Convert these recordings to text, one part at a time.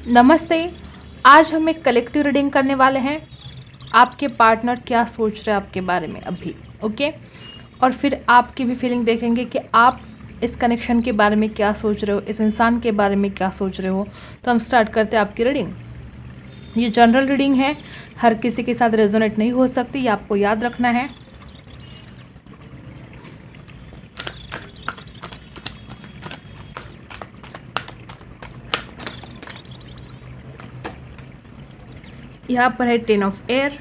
नमस्ते। आज हम एक कलेक्टिव रीडिंग करने वाले हैं। आपके पार्टनर क्या सोच रहे हैं आपके बारे में अभी, ओके। और फिर आपकी भी फीलिंग देखेंगे कि आप इस कनेक्शन के बारे में क्या सोच रहे हो, इस इंसान के बारे में क्या सोच रहे हो। तो हम स्टार्ट करते हैं आपकी रीडिंग। ये जनरल रीडिंग है, हर किसी के साथ रेजोनेट नहीं हो सकती, ये आपको याद रखना है। यहाँ पर है 10 ऑफ एयर,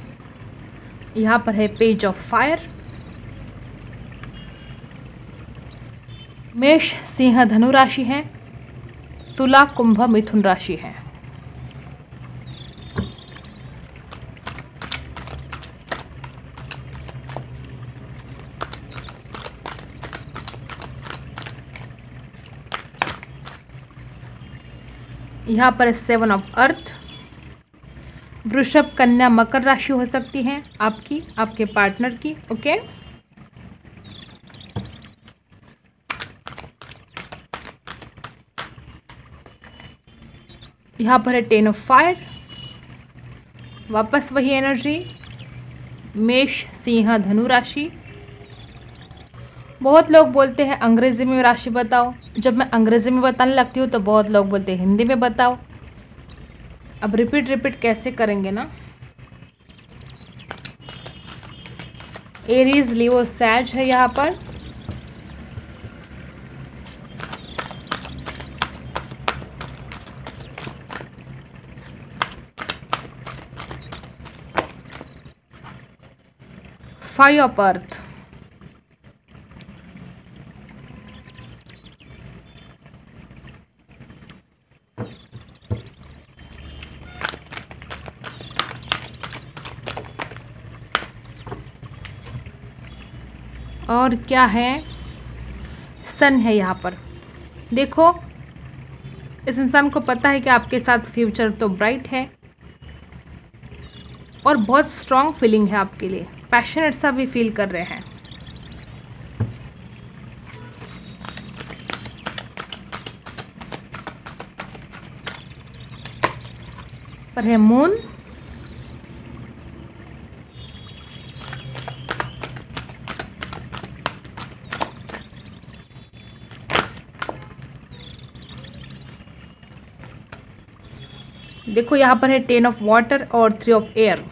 यहाँ पर है पेज ऑफ फायर। मेष सिंह धनु राशि है, तुला कुंभ मिथुन राशि है। यहाँ पर 7 ऑफ अर्थ। वृषभ कन्या मकर राशि हो सकती है आपकी, आपके पार्टनर की, ओके। यहाँ पर है 10 ऑफ फायर, वापस वही एनर्जी। मेष सिंह धनु राशि। बहुत लोग बोलते हैं अंग्रेजी में राशि बताओ। जब मैं अंग्रेजी में बताने लगती हूँ तो बहुत लोग बोलते हैं हिंदी में बताओ। अब रिपीट कैसे करेंगे ना। एरीज लियो सैज है यहाँ पर। Five of earth. और क्या है, सन है यहाँ पर। देखो, इस इंसान को पता है कि आपके साथ फ्यूचर तो ब्राइट है और बहुत स्ट्रॉन्ग फीलिंग है आपके लिए, पैशनेट सा भी फील कर रहे हैं। पर है मून। देखो यहाँ पर है 10 ऑफ वाटर और 3 ऑफ एयर।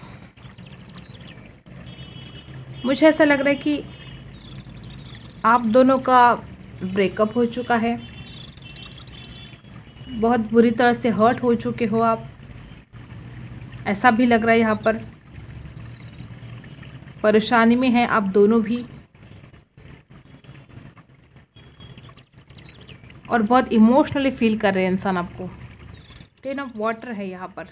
मुझे ऐसा लग रहा है कि आप दोनों का ब्रेकअप हो चुका है, बहुत बुरी तरह से हर्ट हो चुके हो आप, ऐसा भी लग रहा है। यहाँ पर परेशानी में हैं आप दोनों भी और बहुत इमोशनली फील कर रहे हैं इंसान आपको। 10 ऑफ वाटर है यहाँ पर।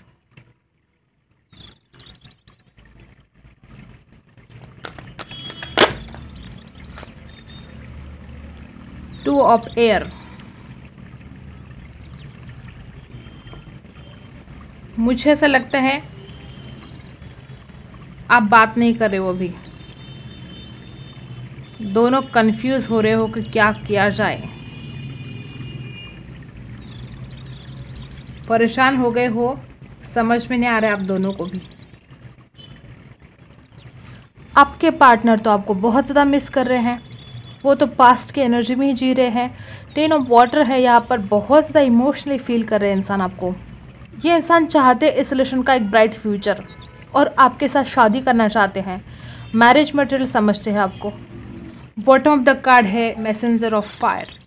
Two of air. मुझे ऐसा लगता है आप बात नहीं कर रहे हो अभी, दोनों कंफ्यूज हो रहे हो कि क्या किया जाए, परेशान हो गए हो, समझ में नहीं आ रहा है आप दोनों को भी। आपके पार्टनर तो आपको बहुत ज़्यादा मिस कर रहे हैं, वो तो पास्ट की एनर्जी में ही जी रहे हैं। 10 ऑफ वाटर है यहाँ पर, बहुत ज़्यादा इमोशनली फील कर रहे हैं इंसान आपको। ये इंसान चाहते हैं इस रिलेशन का एक ब्राइट फ्यूचर और आपके साथ शादी करना चाहते हैं, मैरिज मटेरियल समझते हैं आपको। बॉटम ऑफ द कार्ड है मैसेंजर ऑफ फायर।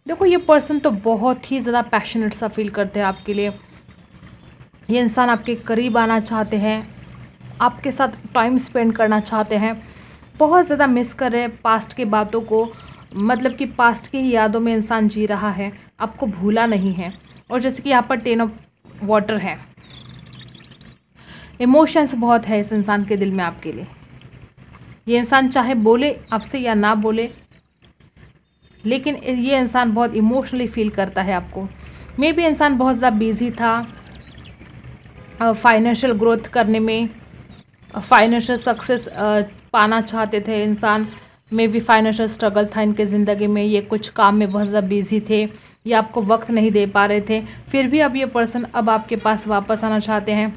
देखो, ये पर्सन तो बहुत ही ज़्यादा पैशनेट सा फील करते हैं आपके लिए। ये इंसान आपके करीब आना चाहते हैं, आपके साथ टाइम स्पेंड करना चाहते हैं, बहुत ज़्यादा मिस कर रहे हैं पास्ट की बातों को, मतलब कि पास्ट की यादों में इंसान जी रहा है, आपको भूला नहीं है। और जैसे कि यहाँ पर 10 ऑफ वाटर है, इमोशंस बहुत है इस इंसान के दिल में आपके लिए। ये इंसान चाहे बोले आपसे या ना बोले, लेकिन ये इंसान बहुत इमोशनली फील करता है आपको। मे बी इंसान बहुत ज़्यादा बिजी था फाइनेंशियल ग्रोथ करने में, फाइनेंशियल सक्सेस पाना चाहते थे इंसान। मे बी फाइनेंशियल स्ट्रगल था इनके ज़िंदगी में, ये कुछ काम में बहुत ज़्यादा बिजी थे, या आपको वक्त नहीं दे पा रहे थे, फिर भी अब ये पर्सन अब आपके पास वापस आना चाहते हैं।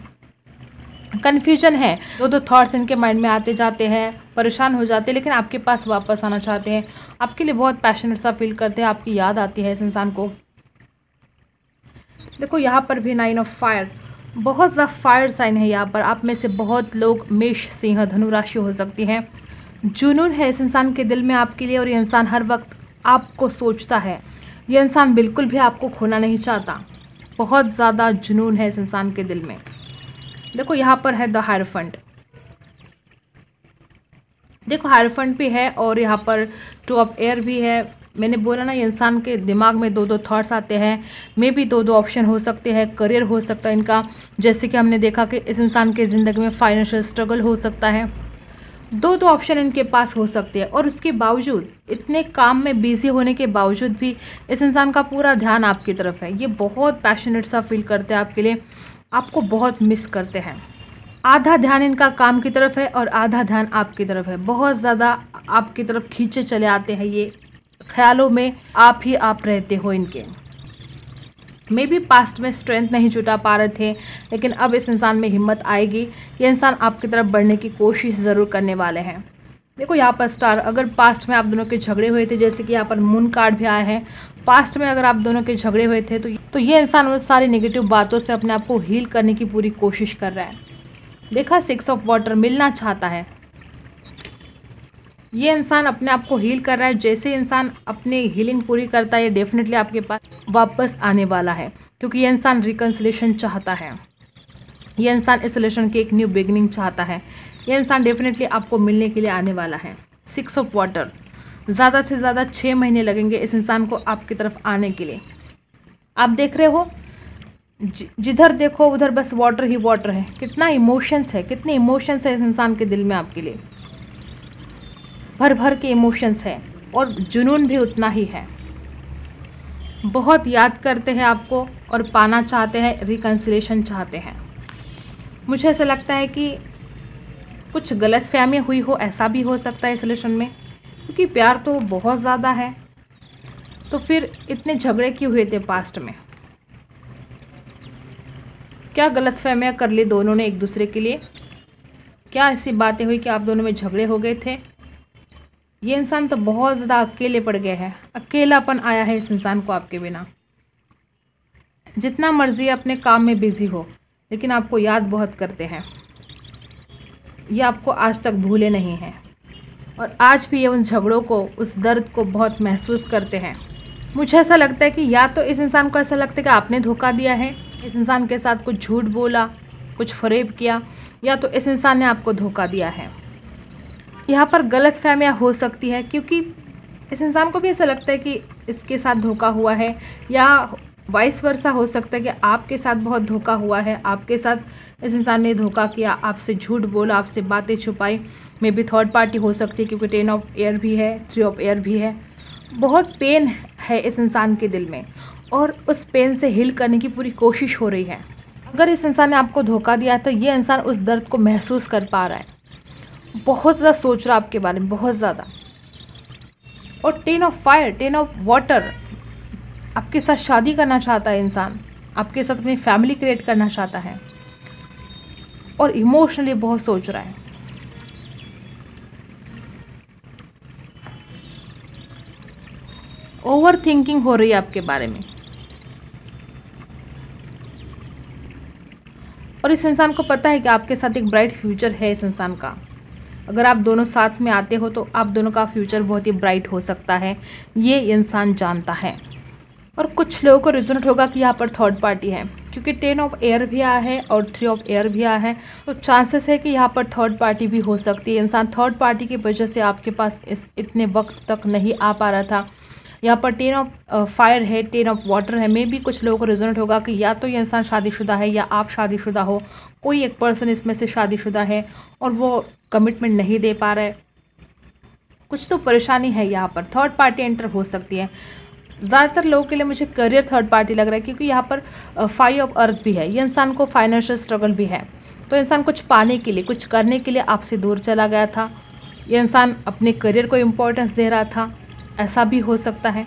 कन्फ्यूजन है, दो थॉट्स इनके माइंड में आते जाते हैं, परेशान हो जाते हैं, लेकिन आपके पास वापस आना चाहते हैं। आपके लिए बहुत पैशनेट सा फील करते हैं, आपकी याद आती है इस इंसान को। देखो यहाँ पर भी 9 ऑफ फायर, बहुत ज़्यादा फायर साइन है यहाँ पर। आप में से बहुत लोग मेष, सिंह, धनु राशि हो सकती हैं। जुनून है इस इंसान के दिल में आपके लिए, और ये इंसान हर वक्त आपको सोचता है। ये इंसान बिल्कुल भी आपको खोना नहीं चाहता, बहुत ज़्यादा जुनून है इस इंसान के दिल में। देखो यहाँ पर है द हायरफंट, देखो हायरफंट भी है और यहाँ पर 2 ऑफ एयर भी है। मैंने बोला ना, ये इंसान के दिमाग में दो थॉट्स आते हैं। मे भी दो ऑप्शन हो सकते हैं, करियर हो सकता है इनका, जैसे कि हमने देखा कि इस इंसान के ज़िंदगी में फाइनेंशियल स्ट्रगल हो सकता है। दो ऑप्शन इनके पास हो सकते हैं, और उसके बावजूद, इतने काम में बिजी होने के बावजूद भी इस इंसान का पूरा ध्यान आपकी तरफ है। ये बहुत पैशनेट सा फील करते हैं आपके लिए, आपको बहुत मिस करते हैं। आधा ध्यान इनका काम की तरफ है और आधा ध्यान आपकी तरफ है। बहुत ज़्यादा आपकी तरफ खींचे चले आते हैं, ये ख्यालों में आप ही आप रहते हो इनके। मे भी पास्ट में स्ट्रेंथ नहीं जुटा पा रहे थे, लेकिन अब इस इंसान में हिम्मत आएगी। ये इंसान आपकी तरफ बढ़ने की कोशिश ज़रूर करने वाले हैं। देखो यहाँ पर स्टार, अगर पास्ट में आप दोनों के झगड़े हुए थे, जैसे कि यहाँ पर मून कार्ड भी आया है, पास्ट में अगर आप दोनों के झगड़े हुए थे तो ये इंसान उस सारी नेगेटिव बातों से अपने आप को हील करने की पूरी कोशिश कर रहा है। देखा, 6 ऑफ वाटर, मिलना चाहता है। ये इंसान अपने आप को हील कर रहा है। जैसे इंसान अपनी हीलिंग पूरी करता है, ये डेफिनेटली आपके पास वापस आने वाला है, क्योंकि ये इंसान रिकन्सिलेशन चाहता है। ये इंसान इस रिलेशन की एक न्यू बिगिनिंग चाहता है। ये इंसान डेफिनेटली आपको मिलने के लिए आने वाला है। 6 ऑफ वाटर, ज़्यादा से ज़्यादा 6 महीने लगेंगे इस इंसान को आपकी तरफ आने के लिए। आप देख रहे हो, जिधर देखो उधर बस वाटर ही वाटर है। कितना इमोशंस है, कितने इमोशंस है इस इंसान के दिल में आपके लिए, भर भर के इमोशंस है, और जुनून भी उतना ही है। बहुत याद करते हैं आपको और पाना चाहते हैं, रिकन्सिलेशन चाहते हैं। मुझे ऐसा लगता है कि कुछ गलतफहमी हुई हो, ऐसा भी हो सकता है इस रिलेशन में, क्योंकि प्यार तो बहुत ज़्यादा है, तो फिर इतने झगड़े क्यों हुए थे पास्ट में? क्या गलतफहमियां कर ली दोनों ने एक दूसरे के लिए? क्या ऐसी बातें हुई कि आप दोनों में झगड़े हो गए थे? ये इंसान तो बहुत ज़्यादा अकेले पड़ गए हैं, अकेलापन आया है इस इंसान को आपके बिना। जितना मर्जी अपने काम में बिजी हो, लेकिन आपको याद बहुत करते हैं। ये आपको आज तक भूले नहीं हैं, और आज भी ये उन झगड़ों को, उस दर्द को बहुत महसूस करते हैं। मुझे ऐसा लगता है कि या तो इस इंसान को ऐसा लगता है कि आपने धोखा दिया है, इस इंसान के साथ कुछ झूठ बोला, कुछ फरेब किया, या तो इस इंसान ने आपको धोखा दिया है। यहाँ पर गलतफहमियां हो सकती है, क्योंकि इस इंसान को भी ऐसा लगता है कि इसके साथ धोखा हुआ है, या वाइस वर्सा हो सकता है कि आपके साथ बहुत धोखा हुआ है, आपके साथ इस इंसान ने धोखा किया, आपसे झूठ बोला, आपसे बातें छुपाई। मे बी थर्ड पार्टी हो सकती है, क्योंकि 10 ऑफ एयर भी है, 3 ऑफ एयर भी है। बहुत पेन है इस इंसान के दिल में, और उस पेन से हील करने की पूरी कोशिश हो रही है। अगर इस इंसान ने आपको धोखा दिया तो ये इंसान उस दर्द को महसूस कर पा रहा है, बहुत ज़्यादा सोच रहा है आपके बारे में, बहुत ज़्यादा। और 10 ऑफ फायर, 10 ऑफ वाटर, आपके साथ शादी करना चाहता है इंसान, आपके साथ अपनी फैमिली क्रिएट करना चाहता है, और इमोशनली बहुत सोच रहा है। ओवर थिंकिंग हो रही है आपके बारे में, और इस इंसान को पता है कि आपके साथ एक ब्राइट फ्यूचर है इस इंसान का। अगर आप दोनों साथ में आते हो तो आप दोनों का फ्यूचर बहुत ही ब्राइट हो सकता है, ये इंसान जानता है। और कुछ लोगों को रिजल्ट होगा कि यहाँ पर थर्ड पार्टी है, क्योंकि 10 ऑफ एयर भी आया है और 3 ऑफ एयर भी आया है, तो चांसेस है कि यहाँ पर थर्ड पार्टी भी हो सकती है। इंसान थर्ड पार्टी की वजह से आपके पास इतने वक्त तक नहीं आ पा रहा था। यहाँ पर 10 ऑफ फायर है, 10 ऑफ वाटर है। मे भी कुछ लोगों को रिजल्ट होगा कि या तो ये इंसान शादीशुदा है या आप शादीशुदा हो, कोई एक पर्सन इसमें से शादीशुदा है और वो कमिटमेंट नहीं दे पा रहा है। कुछ तो परेशानी है, यहाँ पर थर्ड पार्टी एंटर हो सकती है। ज़्यादातर लोगों के लिए मुझे करियर थर्ड पार्टी लग रहा है, क्योंकि यहाँ पर 5 ऑफ अर्थ भी है। ये इंसान को फाइनेंशियल स्ट्रगल भी है, तो इंसान कुछ पाने के लिए, कुछ करने के लिए आपसे दूर चला गया था। ये इंसान अपने करियर को इम्पोर्टेंस दे रहा था, ऐसा भी हो सकता है।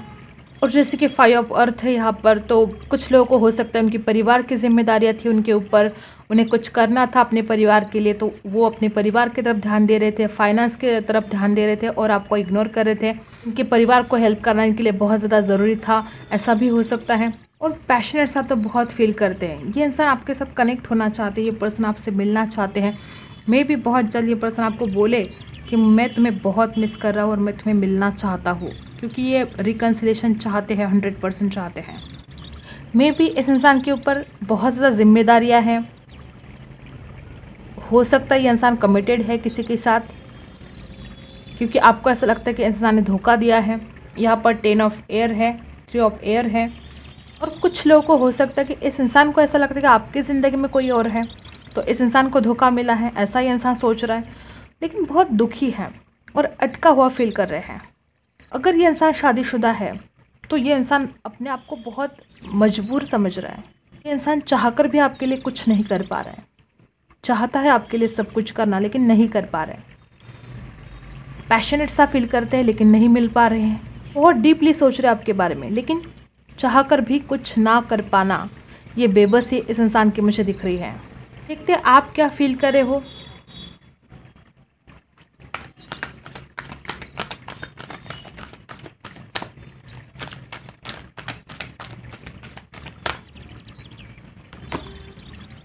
और जैसे कि 5 ऑफ अर्थ है यहाँ पर, तो कुछ लोगों को हो सकता है उनकी परिवार की जिम्मेदारियाँ थी उनके ऊपर, उन्हें कुछ करना था अपने परिवार के लिए, तो वो अपने परिवार की तरफ ध्यान दे रहे थे, फाइनेंस की तरफ ध्यान दे रहे थे और आपको इग्नोर कर रहे थे। उनके परिवार को हेल्प करना इनके लिए बहुत ज़्यादा ज़रूरी था, ऐसा भी हो सकता है। और पैशनेट साथ तो बहुत फील करते हैं, ये इंसान आपके साथ कनेक्ट होना चाहते हैं, ये पर्सन आपसे मिलना चाहते हैं। मे भी बहुत जल्द ये पर्सन आपको बोले कि मैं तुम्हें बहुत मिस कर रहा हूँ और मैं तुम्हें मिलना चाहता हूँ, क्योंकि ये रिकन्सिलेशन चाहते हैं, 100% चाहते हैं। मे भी इस इंसान के ऊपर बहुत ज़्यादा जिम्मेदारियाँ हैं, हो सकता है ये इंसान कमिटेड है किसी के साथ, क्योंकि आपको ऐसा लगता है कि इंसान ने धोखा दिया है। यहाँ पर 10 ऑफ एयर है, 3 ऑफ एयर है, और कुछ लोगों को हो सकता है कि इस इंसान को ऐसा लगता है कि आपकी ज़िंदगी में कोई और है, तो इस इंसान को धोखा मिला है, ऐसा ये इंसान सोच रहा है, लेकिन बहुत दुखी है और अटका हुआ फील कर रहे हैं। अगर ये इंसान शादीशुदा है तो ये इंसान अपने आप को बहुत मजबूर समझ रहा है। ये इंसान चाहकर भी आपके लिए कुछ नहीं कर पा रहा है, चाहता है आपके लिए सब कुछ करना लेकिन नहीं कर पा रहे हैं। पैशनेट सा फील करते हैं लेकिन नहीं मिल पा रहे हैं, बहुत डीपली सोच रहे हैं आपके बारे में, लेकिन चाहकर भी कुछ ना कर पाना, ये बेबसी इस इंसान की मुझे दिख रही है। देखते हैं आप क्या फील कर रहे हो।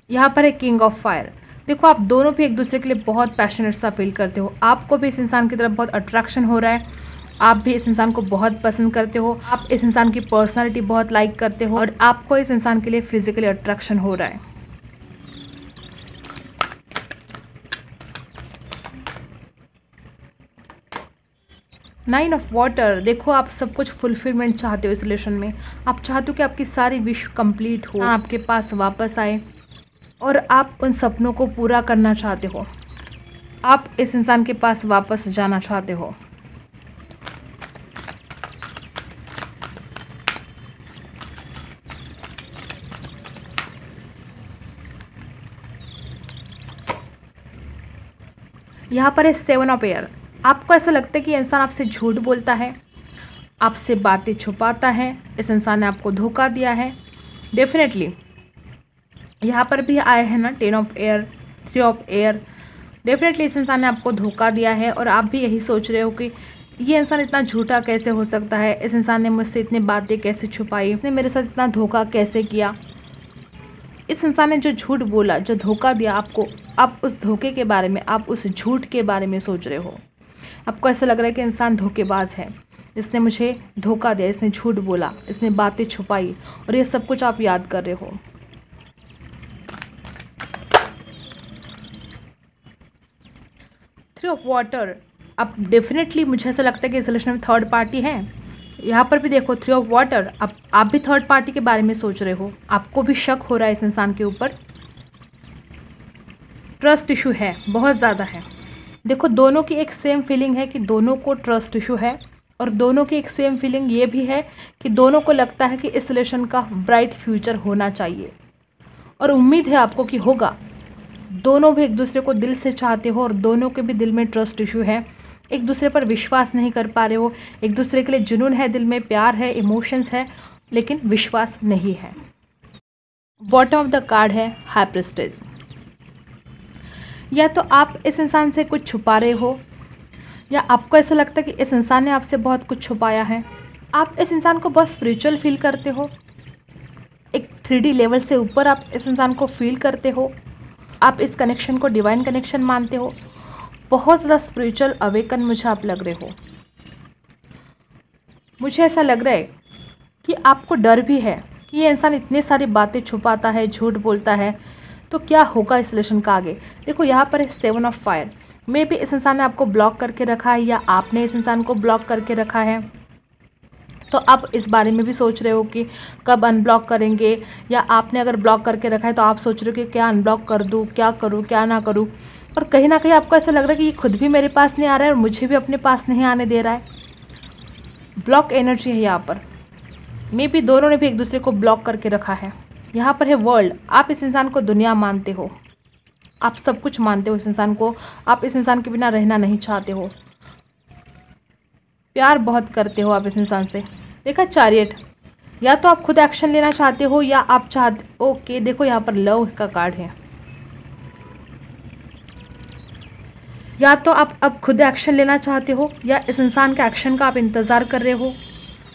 यहाँ पर है किंग ऑफ फायर। देखो आप दोनों भी एक दूसरे के लिए बहुत पैशनेट सा फील करते हो, आपको भी इस इंसान की तरफ बहुत अट्रैक्शन हो रहा है, आप भी इस इंसान को बहुत पसंद करते हो, आप इस इंसान की पर्सनालिटी बहुत लाइक करते हो और आपको इस इंसान के लिए फिजिकली अट्रैक्शन हो रहा है। Nine of water. देखो आप सब कुछ फुलफिलमेंट चाहते हो इस रिलेशन में, आप चाहते हो कि आपकी सारी विश कंप्लीट हो, आपके पास वापस आए और आप उन सपनों को पूरा करना चाहते हो, आप इस इंसान के पास वापस जाना चाहते हो। यहाँ पर है 7 ऑफ एयर। आपको ऐसा लगता है कि इंसान आपसे झूठ बोलता है, आपसे बातें छुपाता है, इस इंसान ने आपको धोखा दिया है डेफिनेटली। यहाँ पर भी आए हैं ना 10 of air, 3 of air. Definitely इस इंसान ने आपको धोखा दिया है और आप भी यही सोच रहे हो कि ये इंसान इतना झूठा कैसे हो सकता है, इस इंसान ने मुझसे इतनी बातें कैसे छुपाई, इसने मेरे साथ इतना धोखा कैसे किया। इस इंसान ने जो झूठ बोला, जो धोखा दिया आपको, आप उस धोखे के बारे में, आप उस झूठ के बारे में सोच रहे हो। आपको ऐसा लग रहा है कि इंसान धोखेबाज है, इसने मुझे धोखा दिया, इसने झूठ बोला, इसने बातें छुपाई, और ये सब कुछ आप याद कर रहे हो। Three of water. अब डेफिनेटली मुझे ऐसा लगता है कि इस रिलेशन में थर्ड पार्टी है। यहाँ पर भी देखो 3 ऑफ वाटर, अब आप भी थर्ड पार्टी के बारे में सोच रहे हो, आपको भी शक हो रहा है इस इंसान के ऊपर। ट्रस्ट इशू है, बहुत ज़्यादा है। देखो दोनों की एक सेम फीलिंग है कि दोनों को ट्रस्ट इशू है, और दोनों की एक सेम फीलिंग ये भी है कि दोनों को लगता है कि इस रिलेशन का ब्राइट फ्यूचर होना चाहिए, और उम्मीद है आपको कि होगा। दोनों भी एक दूसरे को दिल से चाहते हो और दोनों के भी दिल में ट्रस्ट इशू है, एक दूसरे पर विश्वास नहीं कर पा रहे हो, एक दूसरे के लिए जुनून है, दिल में प्यार है, इमोशंस है, लेकिन विश्वास नहीं है। बॉटम ऑफ द कार्ड है हाई प्रीस्टेस। या तो आप इस इंसान से कुछ छुपा रहे हो, या आपको ऐसा लगता है कि इस इंसान ने आपसे बहुत कुछ छुपाया है। आप इस इंसान को बहुत स्पिरिचुअल फील करते हो, एक 3D लेवल से ऊपर आप इस इंसान को फील करते हो, आप इस कनेक्शन को डिवाइन कनेक्शन मानते हो, बहुत ज़्यादा स्पिरिचुअल अवेकन मुझे आप लग रहे हो। मुझे ऐसा लग रहा है कि आपको डर भी है कि ये इंसान इतनी सारी बातें छुपाता है, झूठ बोलता है, तो क्या होगा इस रिलेशन का आगे। देखो यहाँ पर है 7 ऑफ फायर। मे बी इस इंसान ने आपको ब्लॉक करके रखा है, या आपने इस इंसान को ब्लॉक करके रखा है, तो आप इस बारे में भी सोच रहे हो कि कब अनब्लॉक करेंगे, या आपने अगर ब्लॉक करके रखा है तो आप सोच रहे हो कि क्या अनब्लॉक कर दूँ, क्या करूँ, क्या ना करूँ। और कहीं ना कहीं आपको ऐसा लग रहा है कि ये खुद भी मेरे पास नहीं आ रहा है और मुझे भी अपने पास नहीं आने दे रहा है। ब्लॉक एनर्जी है यहाँ पर, मे बी दोनों ने भी एक दूसरे को ब्लॉक करके रखा है। यहाँ पर है वर्ल्ड। आप इस इंसान को दुनिया मानते हो, आप सब कुछ मानते हो इस इंसान को, आप इस इंसान के बिना रहना नहीं चाहते हो, प्यार बहुत करते हो आप इस इंसान से, देखा चैरियट, या तो आप खुद एक्शन लेना चाहते हो या आप चाहते, ओके देखो यहाँ पर लव का कार्ड है, या तो आप अब खुद एक्शन लेना चाहते हो या इस इंसान के एक्शन का आप इंतज़ार कर रहे हो,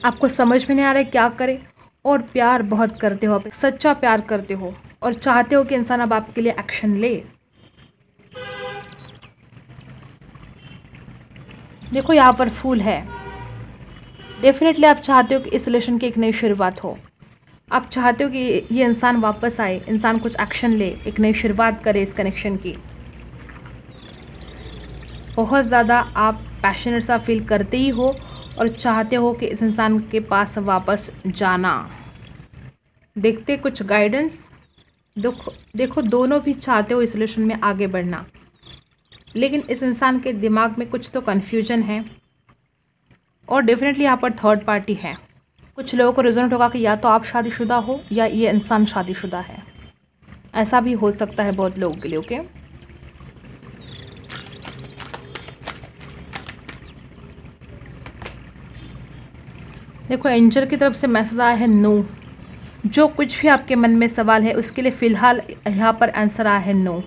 आपको समझ में नहीं आ रहा है क्या करें, और प्यार बहुत करते हो, आप सच्चा प्यार करते हो और चाहते हो कि इंसान अब आपके लिए एक्शन ले। देखो यहाँ पर फूल है, डेफिनेटली आप चाहते हो कि इस रिलेशन की एक नई शुरुआत हो, आप चाहते हो कि ये इंसान वापस आए, इंसान कुछ एक्शन ले, एक नई शुरुआत करे इस कनेक्शन की। बहुत ज़्यादा आप पैशनेट सा फील करते ही हो और चाहते हो कि इस इंसान के पास वापस जाना। देखते कुछ गाइडेंस, देखो दोनों भी चाहते हो इस रिलेशन में आगे बढ़ना, लेकिन इस इंसान के दिमाग में कुछ तो कन्फ्यूजन है और डेफिनेटली यहाँ पर थर्ड पार्टी है। कुछ लोगों को रिजोनेट होगा कि या तो आप शादीशुदा हो या ये इंसान शादीशुदा है, ऐसा भी हो सकता है बहुत लोगों के लिए। ओके, देखो एंजल की तरफ से मैसेज आया है नो। जो कुछ भी आपके मन में सवाल है उसके लिए फ़िलहाल यहाँ पर आंसर आया है नो।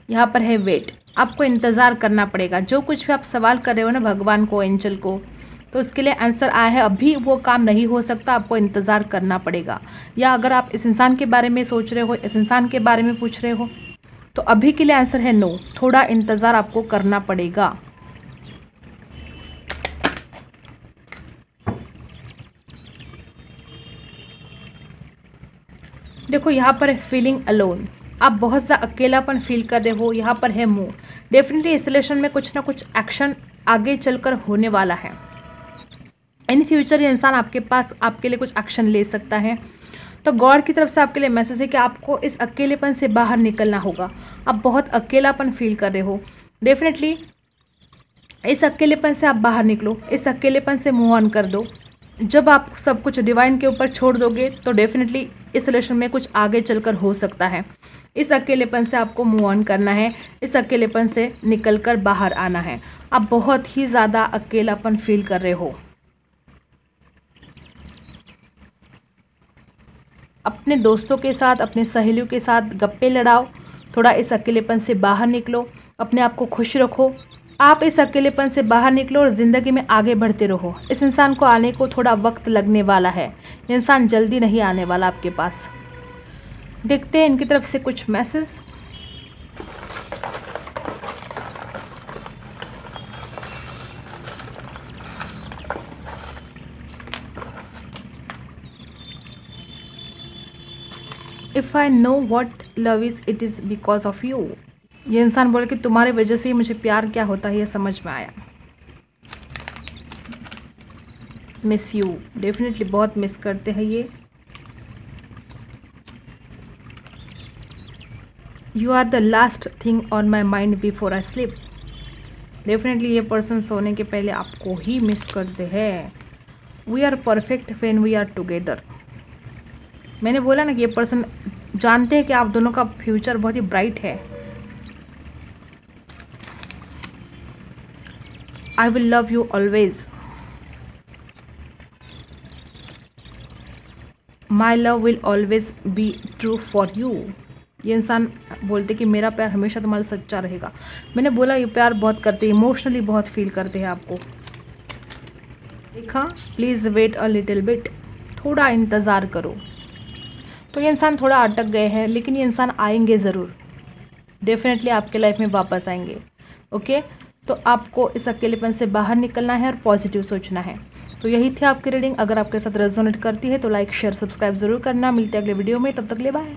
यहाँ पर है वेट, आपको इंतज़ार करना पड़ेगा। जो कुछ भी आप सवाल कर रहे हो ना भगवान को, एंजल को, तो उसके लिए आंसर आया है अभी वो काम नहीं हो सकता, आपको इंतज़ार करना पड़ेगा। या अगर आप इस इंसान के बारे में सोच रहे हो, इस इंसान के बारे में पूछ रहे हो, तो अभी के लिए आंसर है नो, थोड़ा इंतज़ार आपको करना पड़ेगा। देखो यहाँ पर है फीलिंग अलोन, आप बहुत ज़्यादा अकेलापन फील कर रहे हो। यहाँ पर है मूव, डेफिनेटली इस रिलेशन में कुछ ना कुछ एक्शन आगे चलकर होने वाला है। इन फ्यूचर ये इंसान आपके पास आपके लिए कुछ एक्शन ले सकता है। तो गॉड की तरफ से आपके लिए मैसेज है कि आपको इस अकेलेपन से बाहर निकलना होगा। आप बहुत अकेलापन फील कर रहे हो, डेफिनेटली इस अकेलेपन से आप बाहर निकलो, इस अकेलेपन से मूव ऑन कर दो। जब आप सब कुछ डिवाइन के ऊपर छोड़ दोगे तो डेफिनेटली इस रिलेशन में कुछ आगे चलकर हो सकता है। इस अकेलेपन से आपको मूव ऑन करना है, इस अकेलेपन से निकलकर बाहर आना है। आप बहुत ही ज़्यादा अकेलापन फील कर रहे हो। अपने दोस्तों के साथ, अपने सहेलियों के साथ गप्पे लड़ाओ, थोड़ा इस अकेलेपन से बाहर निकलो, अपने आप को खुश रखो। आप इस अकेलेपन से बाहर निकलो और ज़िंदगी में आगे बढ़ते रहो। इस इंसान को आने को थोड़ा वक्त लगने वाला है, इंसान जल्दी नहीं आने वाला आपके पास। देखते हैं इनकी तरफ से कुछ message. If I know what love is, it is because of you. ये इंसान बोले कि तुम्हारे वजह से ही मुझे प्यार क्या होता है ये समझ में आया। मिस यू, डेफिनेटली बहुत मिस करते हैं ये। You are the last thing on my mind before I sleep. Definitely ये पर्सन सोने के पहले आपको ही मिस करते हैं। We are perfect when we are together. मैंने बोला ना कि ये पर्सन जानते हैं कि आप दोनों का फ्यूचर बहुत ही ब्राइट है। I will love you always, my love will always be true for you. ये इंसान बोलते कि मेरा प्यार हमेशा तुम्हारा सच्चा रहेगा। मैंने बोला ये प्यार बहुत करते हैं, इमोशनली बहुत फील करते हैं आपको। देखा, please wait a little bit, थोड़ा इंतज़ार करो। तो ये इंसान थोड़ा अटक गए हैं, लेकिन ये इंसान आएंगे ज़रूर, डेफिनेटली आपके लाइफ में वापस आएंगे। ओके, तो आपको इस अकेलेपन से बाहर निकलना है और पॉजिटिव सोचना है। तो यही थी आपकी रीडिंग। अगर आपके साथ रेजोनेट करती है तो लाइक शेयर सब्सक्राइब ज़रूर करना। मिलते हैं अगले वीडियो में, तब तक ले बाय।